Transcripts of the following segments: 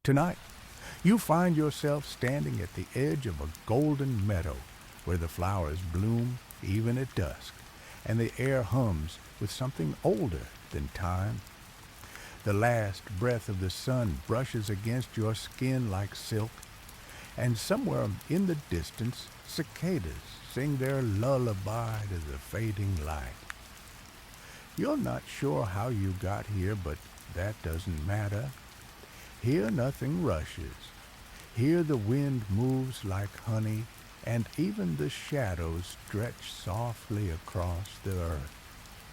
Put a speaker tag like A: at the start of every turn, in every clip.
A: Tonight, you find yourself standing at the edge of a golden meadow where the flowers bloom even at dusk, and the air hums with something older than time. The last breath of the sun brushes against your skin like silk, and somewhere in the distance, cicadas sing their lullaby to the fading light. You're not sure how you got here, but that doesn't matter. Here nothing rushes. Here the wind moves like honey, and even the shadows stretch softly across the earth.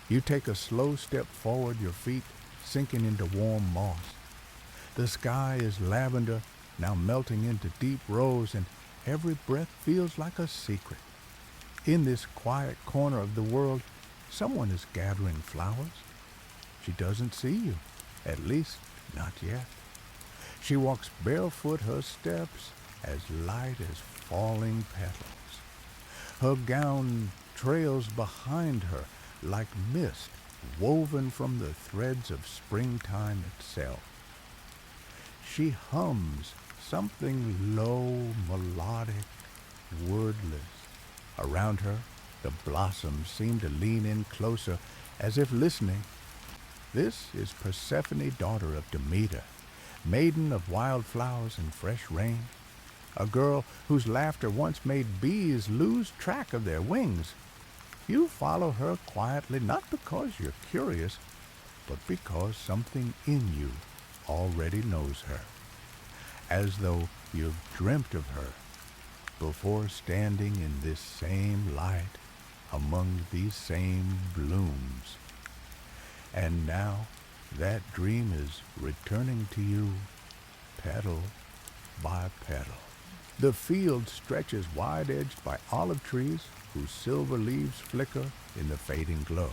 A: You take a slow step forward, your feet sinking into warm moss. The sky is lavender, now melting into deep rose, and every breath feels like a secret. In this quiet corner of the world, someone is gathering flowers. She doesn't see you, at least not yet. She walks barefoot, her steps as light as falling petals. Her gown trails behind her like mist woven from the threads of springtime itself. She hums something low, melodic, wordless. Around her, the blossoms seem to lean in closer, as if listening. This is Persephone, daughter of Demeter, maiden of wild flowers and fresh rain, a girl whose laughter once made bees lose track of their wings. You follow her quietly, not because you're curious, but because something in you already knows her, as though you've dreamt of her before standing in this same light among these same blooms. And now that dream is returning to you, petal by petal. The field stretches wide-edged by olive trees whose silver leaves flicker in the fading glow.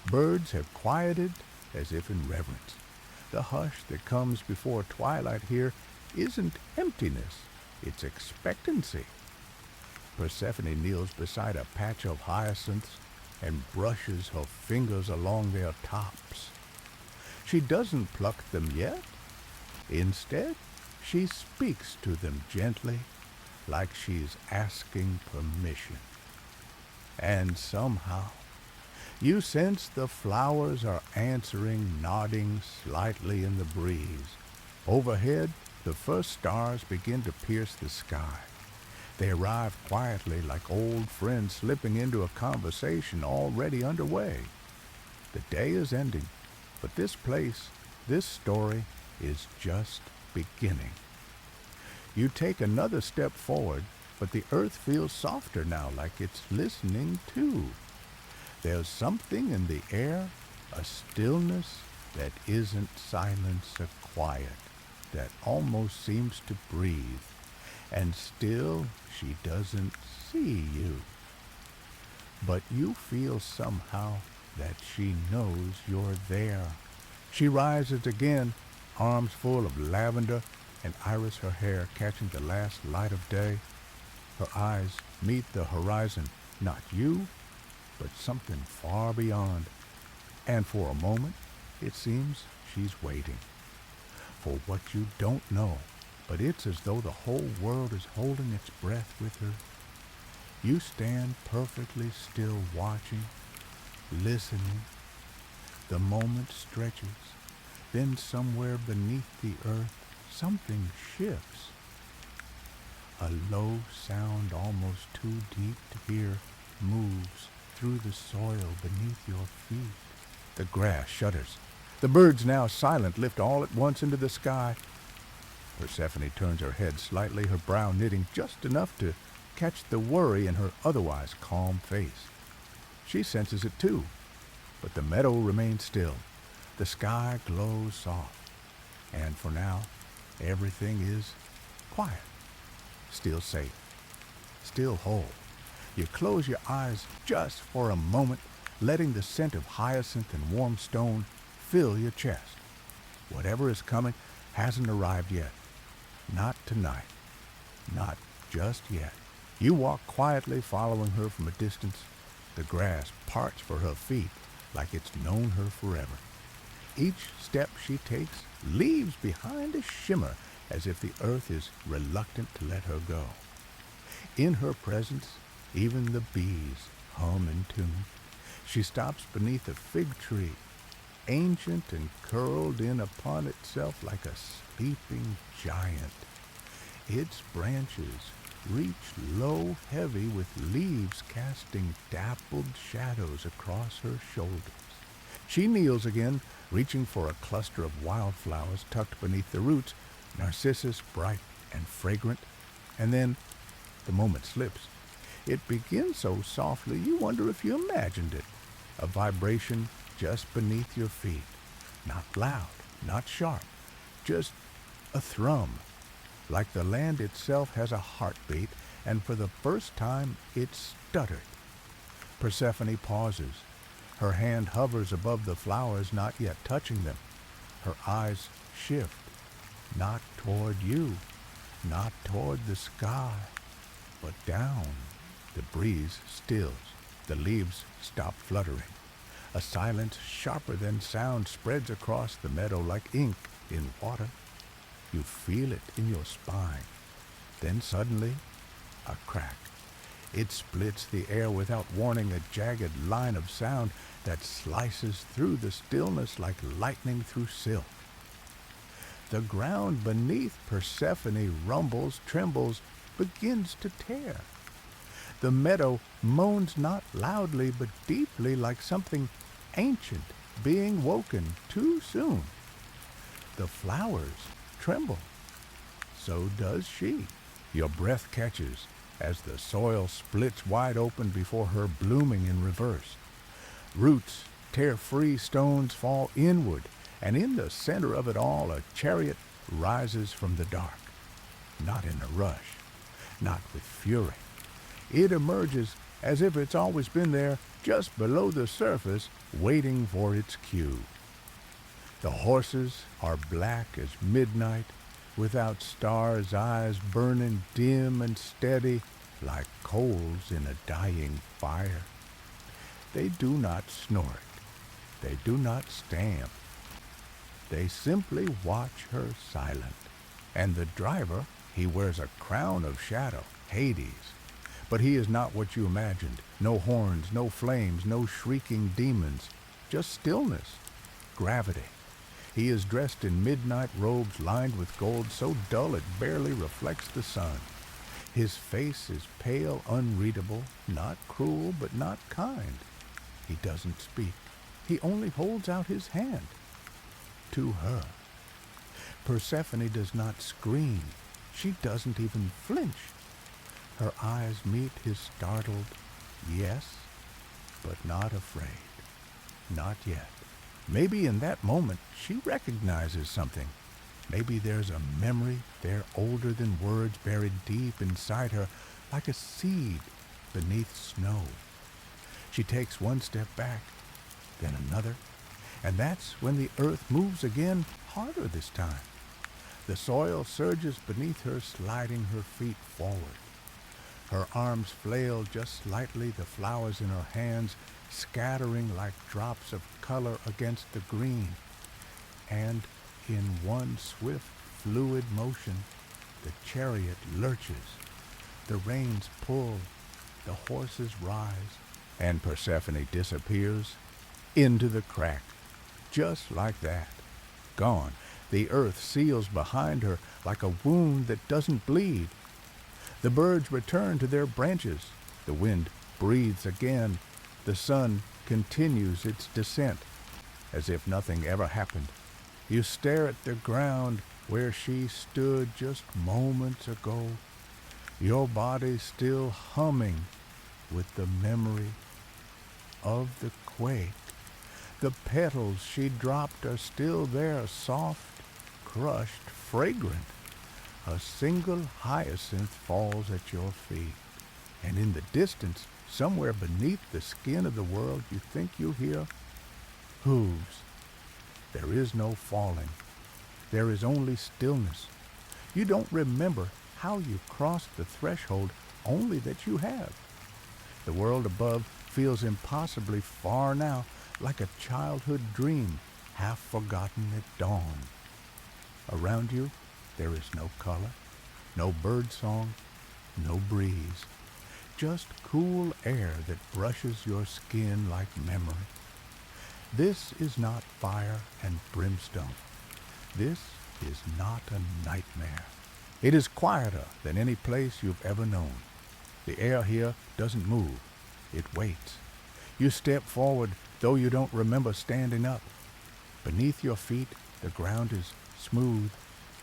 A: Birds have quieted as if in reverence. The hush that comes before twilight here isn't emptiness, it's expectancy. Persephone kneels beside a patch of hyacinths and brushes her fingers along their tops. She doesn't pluck them yet. Instead, she speaks to them gently, like she's asking permission. And somehow, you sense the flowers are answering, nodding slightly in the breeze. Overhead, the first stars begin to pierce the sky. They arrive quietly like old friends slipping into a conversation already underway. The day is ending, but this place, this story, is just beginning. You take another step forward, but the earth feels softer now, like it's listening too. There's something in the air, a stillness that isn't silence, a quiet that almost seems to breathe. And still she doesn't see you. But you feel somehow that she knows you're there. She rises again, arms full of lavender and iris, her hair catching the last light of day. Her eyes meet the horizon, not you, but something far beyond. And for a moment, it seems she's waiting for what you don't know, but it's as though the whole world is holding its breath with her. You stand perfectly still, watching, listening. The moment stretches. Then somewhere beneath the earth, something shifts. A low sound, almost too deep to hear, moves through the soil beneath your feet. The grass shudders. The birds, now silent, lift all at once into the sky. Persephone turns her head slightly, her brow knitting just enough to catch the worry in her otherwise calm face. She senses it too, but the meadow remains still. The sky glows soft, and for now, everything is quiet, still safe, still whole. You close your eyes just for a moment, letting the scent of hyacinth and warm stone fill your chest. Whatever is coming hasn't arrived yet. Not tonight. Not just yet. You walk quietly, following her from a distance. The grass parts for her feet like it's known her forever. Each step she takes leaves behind a shimmer as if the earth is reluctant to let her go. In her presence, even the bees hum in tune. She stops beneath a fig tree, ancient and curled in upon itself like a sleeping giant. Its branches reach low, heavy, with leaves casting dappled shadows across her shoulders. She kneels again, reaching for a cluster of wildflowers tucked beneath the roots, narcissus bright and fragrant, and then the moment slips. It begins so softly you wonder if you imagined it. A vibration just beneath your feet. Not loud, not sharp, just a thrum. Like the land itself has a heartbeat, and for the first time it stuttered. Persephone pauses. Her hand hovers above the flowers, not yet touching them. Her eyes shift, not toward you, not toward the sky, but down. The breeze stills. The leaves stop fluttering. A silence sharper than sound spreads across the meadow like ink in water. You feel it in your spine. Then suddenly, a crack. It splits the air without warning, a jagged line of sound that slices through the stillness like lightning through silk. The ground beneath Persephone rumbles, trembles, begins to tear. The meadow moans not loudly but deeply, like something ancient being woken too soon. The flowers tremble. So does she. Your breath catches as the soil splits wide open before her, blooming in reverse. Roots tear free, stones fall inward, and in the center of it all a chariot rises from the dark. Not in a rush, not with fury. It emerges as if it's always been there, just below the surface, waiting for its cue. The horses are black as midnight, without stars, eyes burning dim and steady, like coals in a dying fire. They do not snort. They do not stamp. They simply watch her silent. And the driver, he wears a crown of shadow, Hades. But he is not what you imagined. No horns, no flames, no shrieking demons. Just stillness, gravity. He is dressed in midnight robes lined with gold so dull it barely reflects the sun. His face is pale, unreadable, not cruel, but not kind. He doesn't speak. He only holds out his hand. To her. Persephone does not scream. She doesn't even flinch. Her eyes meet his startled, yes, but not afraid. Not yet. Maybe in that moment she recognizes something. Maybe there's a memory there older than words, buried deep inside her like a seed beneath snow. She takes one step back, then another, and that's when the earth moves again, harder this time. The soil surges beneath her, sliding her feet forward. Her arms flail just slightly, the flowers in her hands scattering like drops of color against the green. And in one swift, fluid motion, the chariot lurches. The reins pull, the horses rise, and Persephone disappears into the crack. Just like that. Gone. The earth seals behind her like a wound that doesn't bleed. The birds return to their branches. The wind breathes again. The sun continues its descent, as if nothing ever happened. You stare at the ground where she stood just moments ago, your body still humming with the memory of the quake. The petals she dropped are still there, soft, crushed, fragrant. A single hyacinth falls at your feet, and in the distance, somewhere beneath the skin of the world, you think you hear hooves. There is no falling. There is only stillness. You don't remember how you crossed the threshold, only that you have. The world above feels impossibly far now, like a childhood dream, half forgotten at dawn. Around you, there is no color, no bird song, no breeze, just cool air that brushes your skin like memory. This is not fire and brimstone. This is not a nightmare. It is quieter than any place you've ever known. The air here doesn't move. It waits. You step forward, though you don't remember standing up. Beneath your feet, the ground is smooth,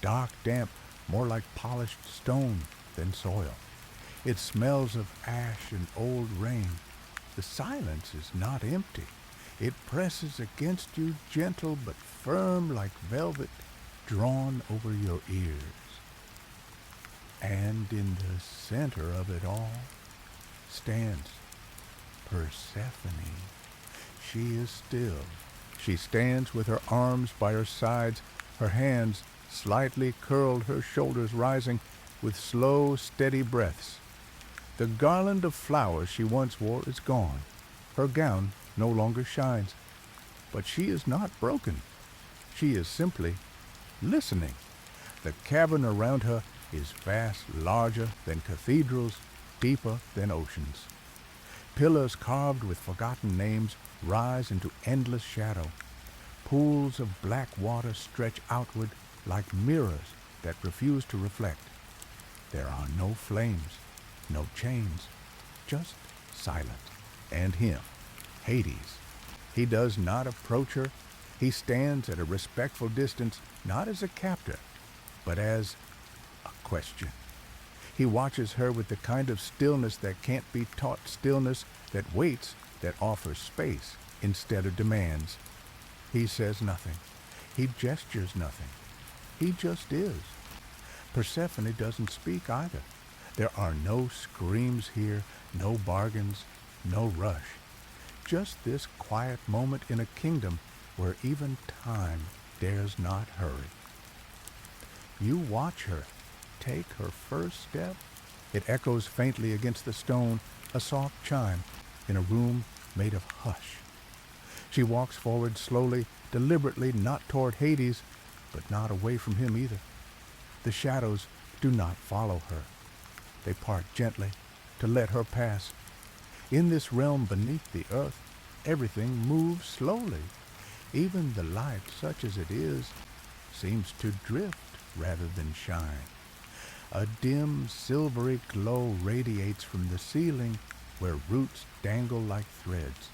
A: dark, damp, more like polished stone than soil. It smells of ash and old rain. The silence is not empty. It presses against you, gentle but firm like velvet drawn over your ears. And in the center of it all stands Persephone. She is still. She stands with her arms by her sides, her hands slightly curled, her shoulders rising with slow, steady breaths. The garland of flowers she once wore is gone. Her gown no longer shines. But she is not broken. She is simply listening. The cavern around her is vast, larger than cathedrals, deeper than oceans. Pillars carved with forgotten names rise into endless shadow. Pools of black water stretch outward like mirrors that refuse to reflect. There are no flames, no chains, just silence. And him, Hades. He does not approach her. He stands at a respectful distance, not as a captor, but as a question. He watches her with the kind of stillness that can't be taught, stillness that waits, that offers space instead of demands. He says nothing. He gestures nothing. He just is. Persephone doesn't speak either. There are no screams here, no bargains, no rush. Just this quiet moment in a kingdom where even time dares not hurry. You watch her take her first step. It echoes faintly against the stone, a soft chime in a room made of hush. She walks forward slowly, deliberately, not toward Hades, but not away from him either. The shadows do not follow her. They part gently to let her pass. In this realm beneath the earth, everything moves slowly. Even the light, such as it is, seems to drift rather than shine. A dim, silvery glow radiates from the ceiling where roots dangle like threads.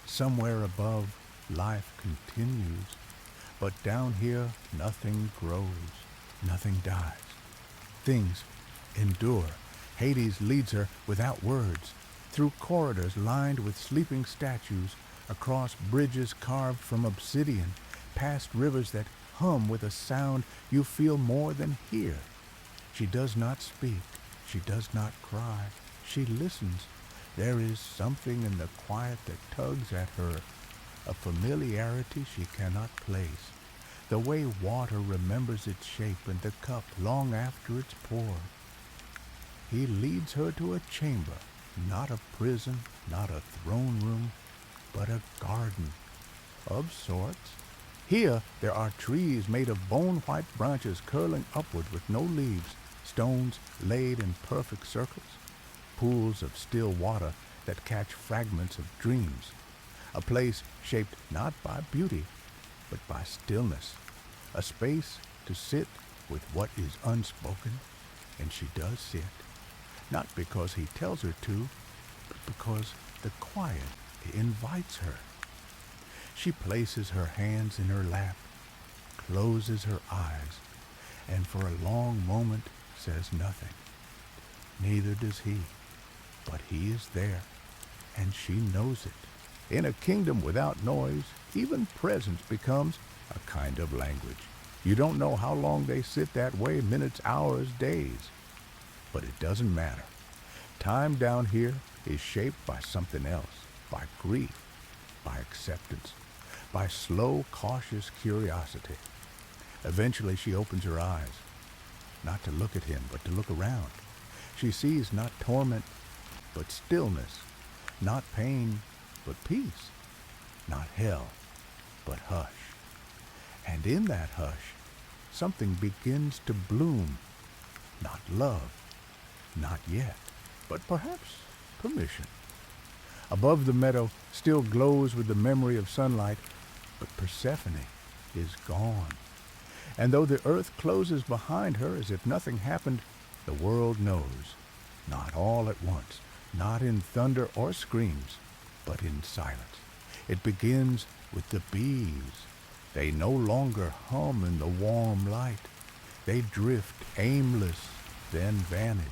A: Somewhere above, life continues, but down here, nothing grows, nothing dies. Things endure. Hades leads her without words, through corridors lined with sleeping statues, across bridges carved from obsidian, past rivers that hum with a sound you feel more than hear. She does not speak. She does not cry. She listens. There is something in the quiet that tugs at her, a familiarity she cannot place, the way water remembers its shape in the cup long after it's poured. He leads her to a chamber, not a prison, not a throne room, but a garden of sorts. Here there are trees made of bone-white branches curling upward with no leaves, stones laid in perfect circles, pools of still water that catch fragments of dreams, a place shaped not by beauty, but by stillness, a space to sit with what is unspoken, and she does sit, not because he tells her to, but because the quiet invites her. She places her hands in her lap, closes her eyes, and for a long moment says nothing. Neither does he, but he is there, and she knows it. In a kingdom without noise, even presence becomes a kind of language. You don't know how long they sit that way, minutes, hours, days. But it doesn't matter. Time down here is shaped by something else, by grief, by acceptance, by slow, cautious curiosity. Eventually she opens her eyes, not to look at him, but to look around. She sees not torment, but stillness, not pain, but peace, not hell, but hush. And in that hush, something begins to bloom. Not love, not yet, but perhaps permission. Above the meadow still glows with the memory of sunlight, but Persephone is gone. And though the earth closes behind her as if nothing happened, the world knows. Not all at once, not in thunder or screams, but in silence. It begins with the bees. They no longer hum in the warm light. They drift aimless, then vanish.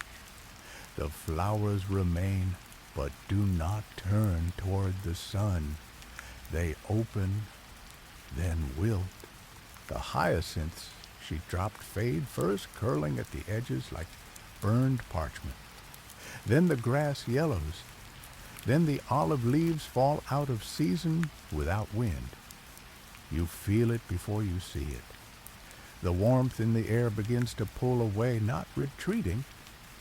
A: The flowers remain, but do not turn toward the sun. They open, then wilt. The hyacinths she dropped fade, first curling at the edges like burned parchment. Then the grass yellows. Then the olive leaves fall out of season without wind. You feel it before you see it. The warmth in the air begins to pull away, not retreating,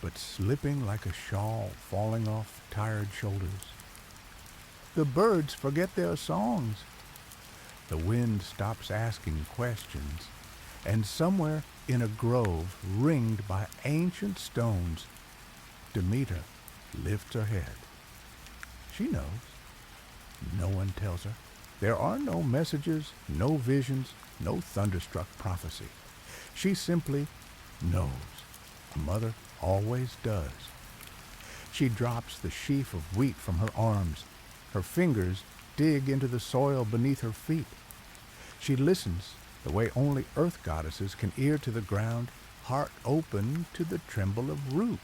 A: but slipping like a shawl falling off tired shoulders. The birds forget their songs. The wind stops asking questions, and somewhere in a grove ringed by ancient stones, Demeter lifts her head. She knows. No one tells her. There are no messages, no visions, no thunderstruck prophecy. She simply knows. A mother always does. She drops the sheaf of wheat from her arms. Her fingers dig into the soil beneath her feet. She listens the way only earth goddesses can ear to the ground, heart open to the tremble of roots.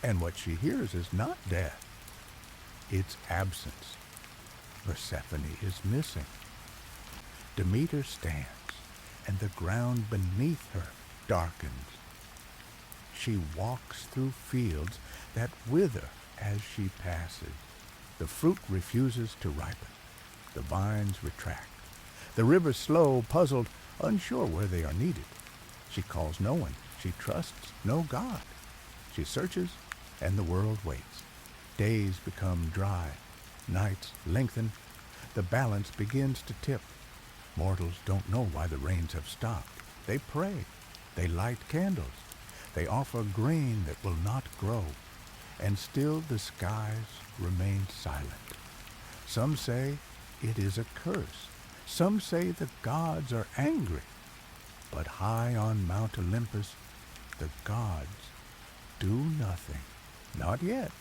A: And what she hears is not death. It's absence. Persephone is missing. Demeter stands, and the ground beneath her darkens. She walks through fields that wither as she passes. The fruit refuses to ripen. The vines retract. The rivers slow, puzzled, unsure where they are needed. She calls no one. She trusts no God. She searches, and the world waits. Days become dry. Nights lengthen. The balance begins to tip. Mortals don't know why the rains have stopped. They pray. They light candles. They offer grain that will not grow. And still the skies remain silent. Some say it is a curse. Some say the gods are angry. But high on Mount Olympus, the gods do nothing. Not yet.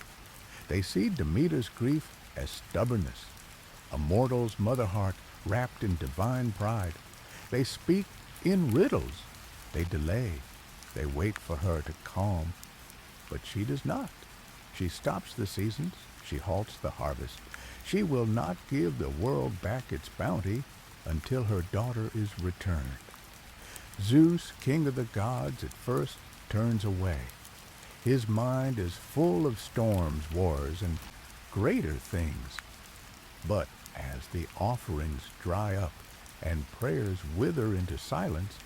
A: They see Demeter's grief as stubbornness, a mortal's mother heart wrapped in divine pride. They speak in riddles. They delay. They wait for her to calm. But she does not. She stops the seasons. She halts the harvest. She will not give the world back its bounty until her daughter is returned. Zeus, king of the gods, at first turns away. His mind is full of storms, wars, and greater things. But as the offerings dry up and prayers wither into silence,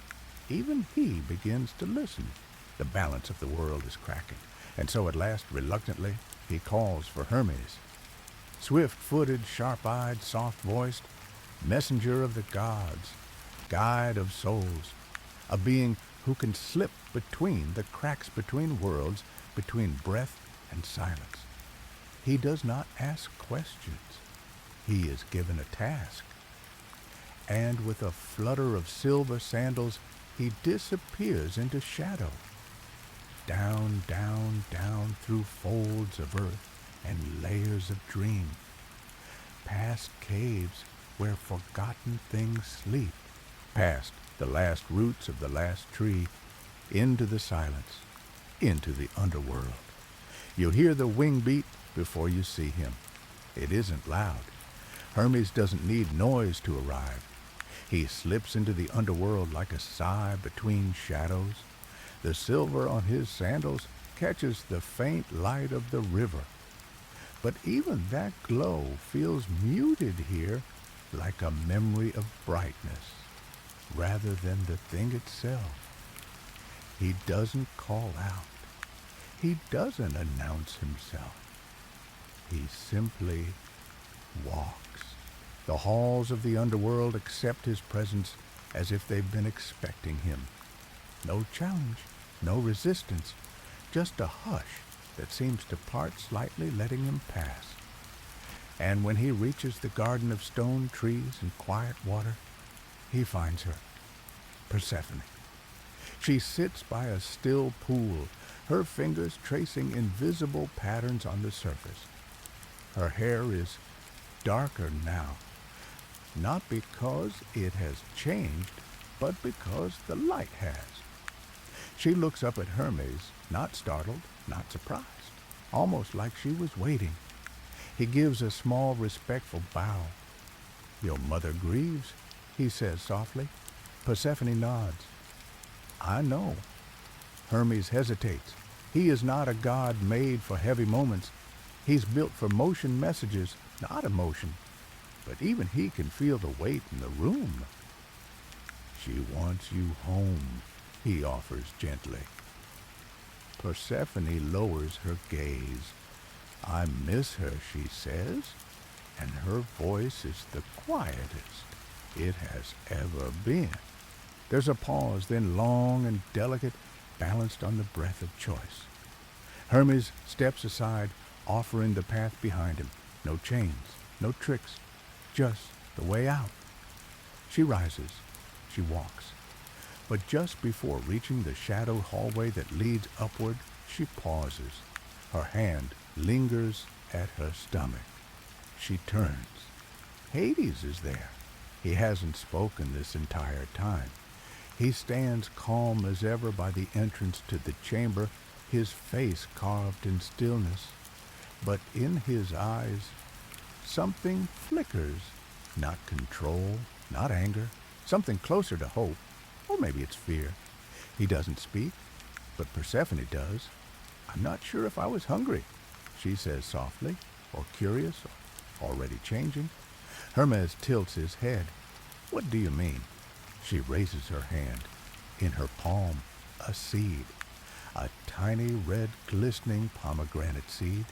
A: even he begins to listen. The balance of the world is cracking, and so at last, reluctantly, he calls for Hermes. Swift-footed, sharp-eyed, soft-voiced, messenger of the gods, guide of souls, a being who can slip between the cracks between worlds, between breath and silence. He does not ask questions. He is given a task. And with a flutter of silver sandals, he disappears into shadow. Down, down, down through folds of earth and layers of dream. Past caves where forgotten things sleep. Past the last roots of the last tree, into the silence, into the underworld. You hear the wing beat before you see him. It isn't loud. Hermes doesn't need noise to arrive. He slips into the underworld like a sigh between shadows. The silver on his sandals catches the faint light of the river. But even that glow feels muted here, like a memory of brightness, rather than the thing itself. He doesn't call out. He doesn't announce himself. He simply walks. The halls of the underworld accept his presence as if they've been expecting him. No challenge, no resistance, just a hush that seems to part slightly, letting him pass. And when he reaches the garden of stone trees and quiet water, he finds her, Persephone. She sits by a still pool, her fingers tracing invisible patterns on the surface. Her hair is darker now, not because it has changed, but because the light has. She looks up at Hermes, not startled, not surprised, almost like she was waiting. He gives a small, respectful bow. "Your mother grieves," he says softly. Persephone nods. "I know." Hermes hesitates. He is not a god made for heavy moments. He's built for motion messages, not emotion. But even he can feel the weight in the room. "She wants you home," he offers gently. Persephone lowers her gaze. "I miss her," she says, and her voice is the quietest it has ever been. There's a pause, then long and delicate, balanced on the breath of choice. Hermes steps aside, offering the path behind him. No chains, no tricks, just the way out. She rises, she walks. But just before reaching the shadowed hallway that leads upward, she pauses. Her hand lingers at her stomach. She turns. Hades is there. He hasn't spoken this entire time. He stands calm as ever by the entrance to the chamber, his face carved in stillness. But in his eyes, something flickers. Not control, not anger, something closer to hope. Or maybe it's fear. He doesn't speak, but Persephone does. "I'm not sure if I was hungry," she says softly, or curious, or already changing. Hermes tilts his head. "What do you mean?" She raises her hand. In her palm, a seed. A tiny red glistening pomegranate seed.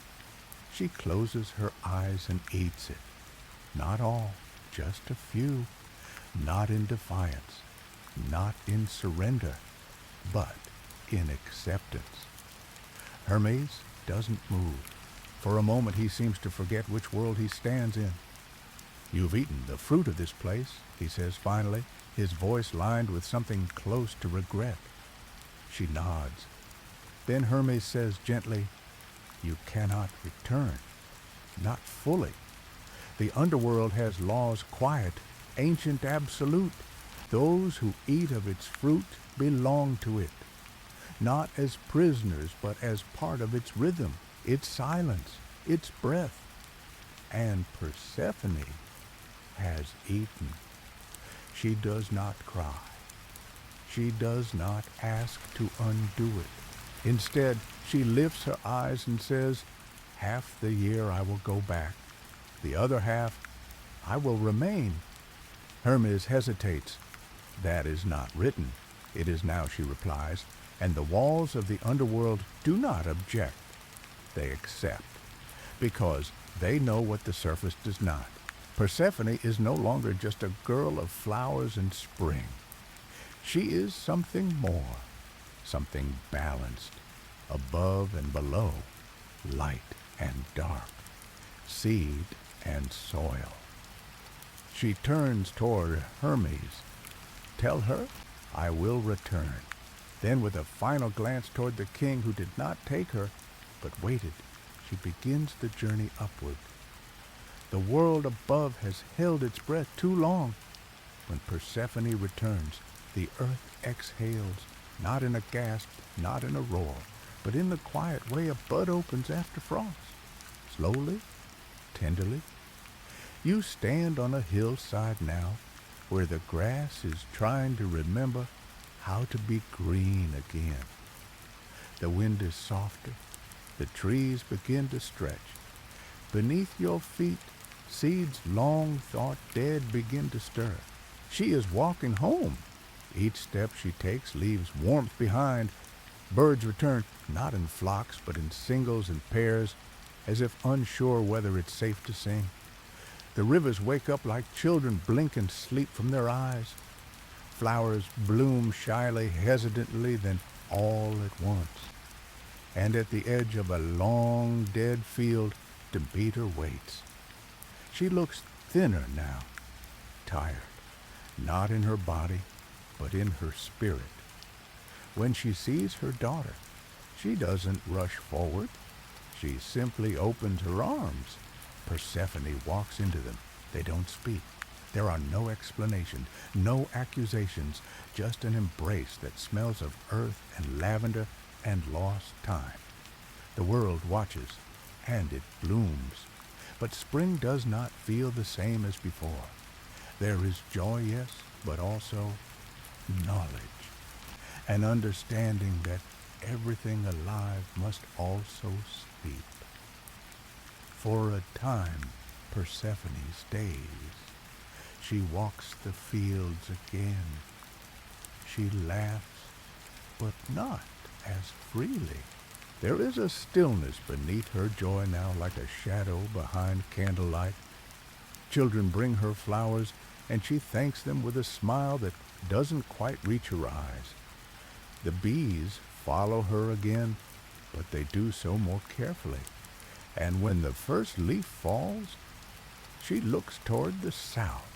A: She closes her eyes and eats it. Not all, just a few. Not in defiance. Not in surrender, but in acceptance. Hermes doesn't move. For a moment he seems to forget which world he stands in. "You've eaten the fruit of this place," he says finally, his voice lined with something close to regret. She nods. Then Hermes says gently, "You cannot return. Not fully. The underworld has laws quiet, ancient, absolute. Those who eat of its fruit belong to it, not as prisoners, but as part of its rhythm, its silence, its breath. And Persephone has eaten. She does not cry. She does not ask to undo it. Instead, she lifts her eyes and says, 'Half the year I will go back. The other half I will remain.' Hermes hesitates. 'That is not written.' It is now, she replies, and the walls of the underworld do not object. They accept, because they know what the surface does not. Persephone is no longer just a girl of flowers and spring. She is something more, something balanced, above and below, light and dark, seed and soil. She turns toward Hermes. "Tell her I will return." Then with a final glance toward the king who did not take her, but waited, she begins the journey upward. The world above has held its breath too long. When Persephone returns, the earth exhales, not in a gasp, not in a roar, but in the quiet way a bud opens after frost. Slowly, tenderly. You stand on a hillside now, where the grass is trying to remember how to be green again. The wind is softer. The trees begin to stretch. Beneath your feet, seeds long thought dead begin to stir. She is walking home. Each step she takes leaves warmth behind. Birds return, not in flocks, but in singles and pairs, as if unsure whether it's safe to sing. The rivers wake up like children, blink and sleep from their eyes. Flowers bloom shyly, hesitantly, then all at once. And at the edge of a long, dead field, Demeter waits. She looks thinner now, tired, not in her body, but in her spirit. When she sees her daughter, she doesn't rush forward. She simply opens her arms. Persephone walks into them. They don't speak. There are no explanations, no accusations, just an embrace that smells of earth and lavender and lost time. The world watches, and it blooms. But spring does not feel the same as before. There is joy, yes, but also knowledge, an understanding that everything alive must also sleep. For a time, Persephone stays. She walks the fields again. She laughs, but not as freely. There is a stillness beneath her joy now, like a shadow behind candlelight. Children bring her flowers, and she thanks them with a smile that doesn't quite reach her eyes. The bees follow her again, but they do so more carefully. And when the first leaf falls, she looks toward the south.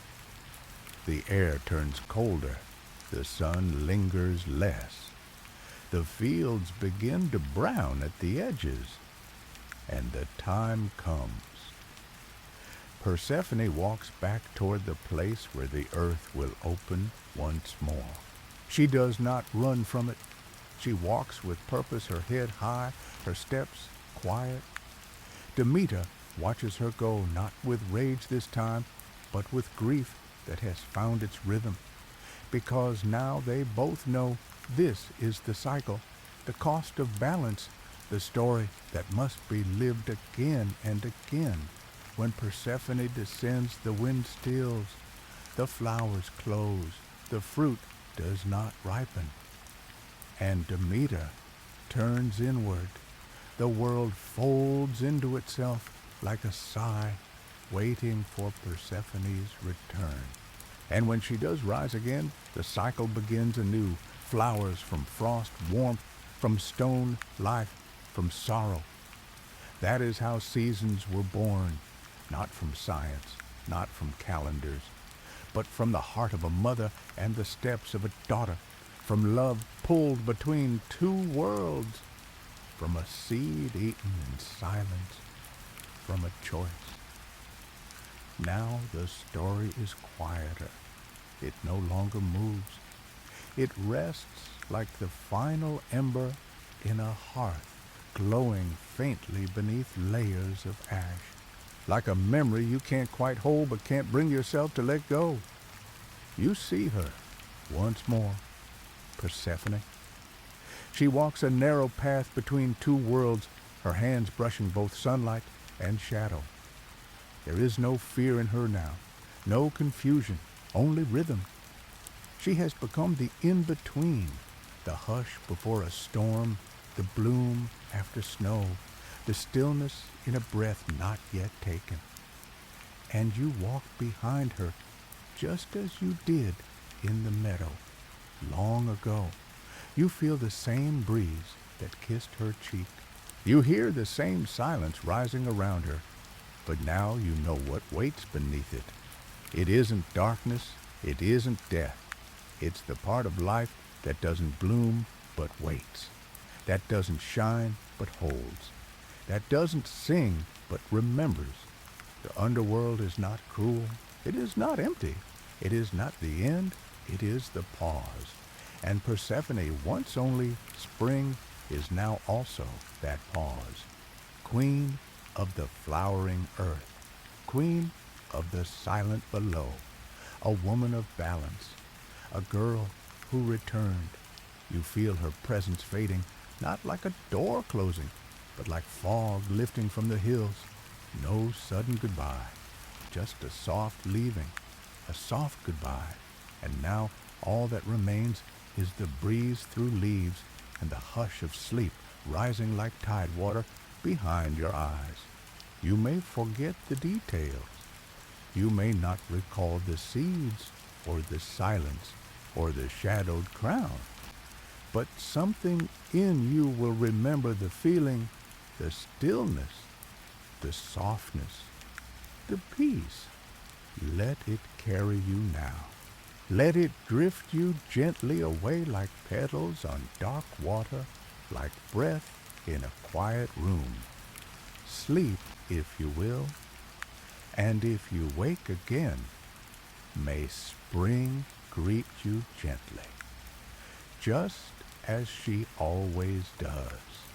A: The air turns colder, the sun lingers less. The fields begin to brown at the edges, and the time comes. Persephone walks back toward the place where the earth will open once more. She does not run from it. She walks with purpose, her head high, her steps quiet. Demeter watches her go, not with rage this time, but with grief that has found its rhythm, because now they both know this is the cycle, the cost of balance, the story that must be lived again and again. When Persephone descends, the wind stills, the flowers close, the fruit does not ripen, and Demeter turns inward. The world folds into itself like a sigh, waiting for Persephone's return. And when she does rise again, the cycle begins anew. Flowers from frost, warmth, from stone, life, from sorrow. That is how seasons were born, not from science, not from calendars, but from the heart of a mother and the steps of a daughter, from love pulled between two worlds, from a seed eaten in silence, from a choice. Now the story is quieter. It no longer moves. It rests like the final ember in a hearth, glowing faintly beneath layers of ash, like a memory you can't quite hold but can't bring yourself to let go. You see her once more, Persephone. She walks a narrow path between two worlds, her hands brushing both sunlight and shadow. There is no fear in her now, no confusion, only rhythm. She has become the in-between, the hush before a storm, the bloom after snow, the stillness in a breath not yet taken. And you walk behind her just as you did in the meadow long ago. You feel the same breeze that kissed her cheek. You hear the same silence rising around her, but now you know what waits beneath it. It isn't darkness, it isn't death. It's the part of life that doesn't bloom but waits, that doesn't shine but holds, that doesn't sing but remembers. The underworld is not cruel, it is not empty, it is not the end, it is the pause. And Persephone, once only spring, is now also that pause. Queen of the flowering earth, queen of the silent below, a woman of balance, a girl who returned. You feel her presence fading, not like a door closing, but like fog lifting from the hills. No sudden goodbye, just a soft leaving, a soft goodbye. And now all that remains is the breeze through leaves and the hush of sleep rising like tide water behind your eyes. You may forget the details. You may not recall the seeds or the silence, or the shadowed crown, but something in you will remember the feeling, the stillness, the softness, the peace. Let it carry you now. Let it drift you gently away like petals on dark water, like breath in a quiet room. Sleep, if you will, and if you wake again, may spring greet you gently, just as she always does.